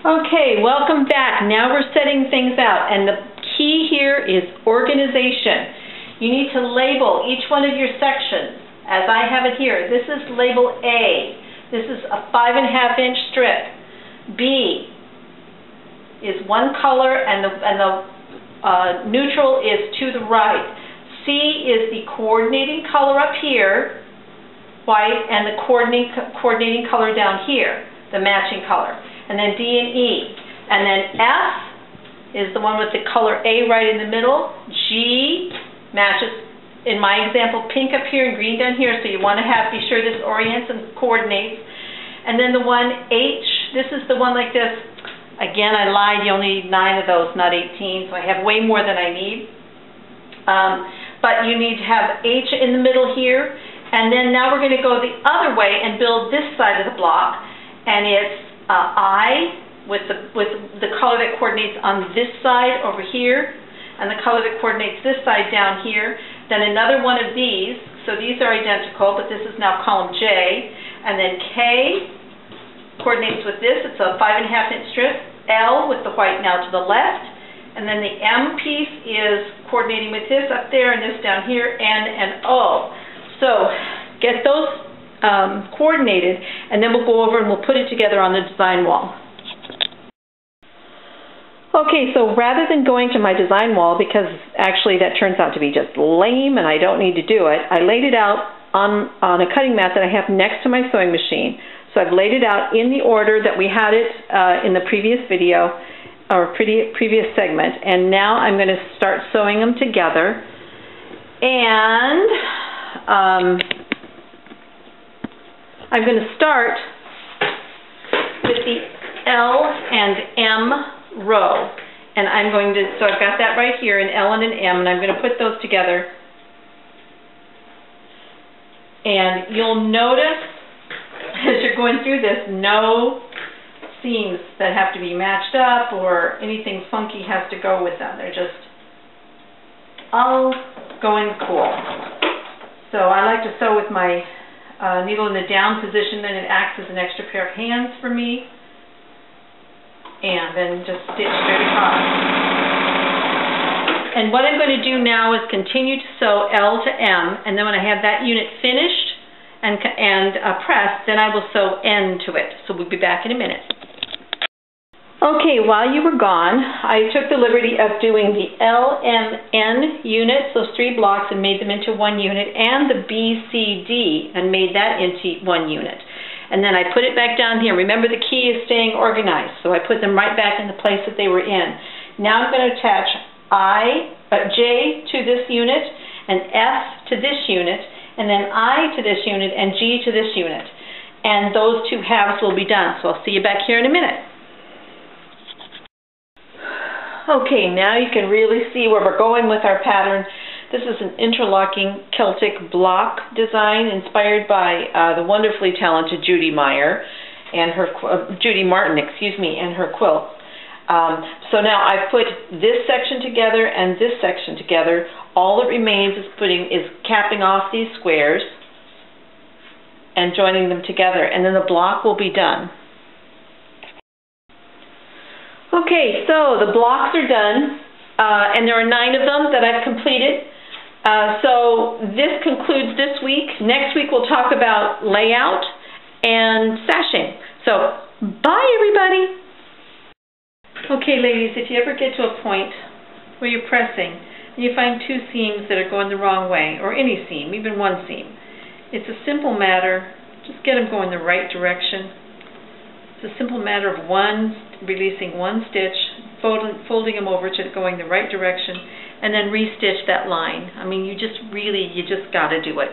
Okay, welcome back. Now we're setting things out, and the key here is organization. You need to label each one of your sections, as I have it here. This is label A. This is a 5.5-inch strip. B is one color, and the neutral is to the right. C is the coordinating color up here, white, and the coordinating color down here, the matching color. And then D and E. And then F is the one with the color A right in the middle. G matches, in my example, pink up here and green down here, so you want to be sure this orients and coordinates. And then the one H, this is the one like this. Again, I lied, you only need 9 of those, not 18, so I have way more than I need. But you need to have H in the middle here. And then now we're going to go the other way and build this side of the block. And it's I with the color that coordinates on this side over here, and the color that coordinates this side down here. Then another one of these, so these are identical, but this is now column J. And then K coordinates with this, it's a 5.5-inch strip. L with the white now to the left. And then the M piece is coordinating with this up there and this down here, N and O. So get those coordinated, and then we'll go over and we'll put it together on the design wall. Okay, so rather than going to my design wall, because actually that turns out to be just lame and I don't need to do it, I laid it out on a cutting mat that I have next to my sewing machine. So I've laid it out in the order that we had it in the previous video, or previous segment, and now I'm going to start sewing them together. And I'm going to start with the L and M row. And I'm going to, so I've got that right here, an L and an M, and I'm going to put those together. And you'll notice, as you're going through this, no seams that have to be matched up or anything funky has to go with them. They're just all going cool. So I like to sew with my needle in the down position, then it acts as an extra pair of hands for me, and then just stitch straight across. And what I'm going to do now is continue to sew L to M, and then when I have that unit finished and pressed, then I will sew N to it. So we'll be back in a minute. Okay, while you were gone, I took the liberty of doing the L, M, N units, those 3 blocks, and made them into 1 unit, and the B, C, D, and made that into 1 unit. And then I put it back down here. Remember, the key is staying organized, so I put them right back in the place that they were in. Now I'm going to attach J to this unit, and F to this unit, and then I to this unit, and G to this unit. And those 2 halves will be done, so I'll see you back here in a minute. Okay, now you can really see where we're going with our pattern. This is an interlocking Celtic block design inspired by the wonderfully talented Judy Martin, and her quilt. So now I've put this section together and this section together. All it remains is capping off these squares and joining them together, and then the block will be done. Okay, so the blocks are done, and there are 9 of them that I've completed. So this concludes this week. Next week we'll talk about layout and sashing. So, bye everybody! Okay ladies, if you ever get to a point where you're pressing and you find 2 seams that are going the wrong way, or any seam, even 1 seam, it's a simple matter, just get them going the right direction. It's a simple matter of releasing 1 stitch, folding them over to going the right direction, and then restitch that line. I mean, you just got to do it.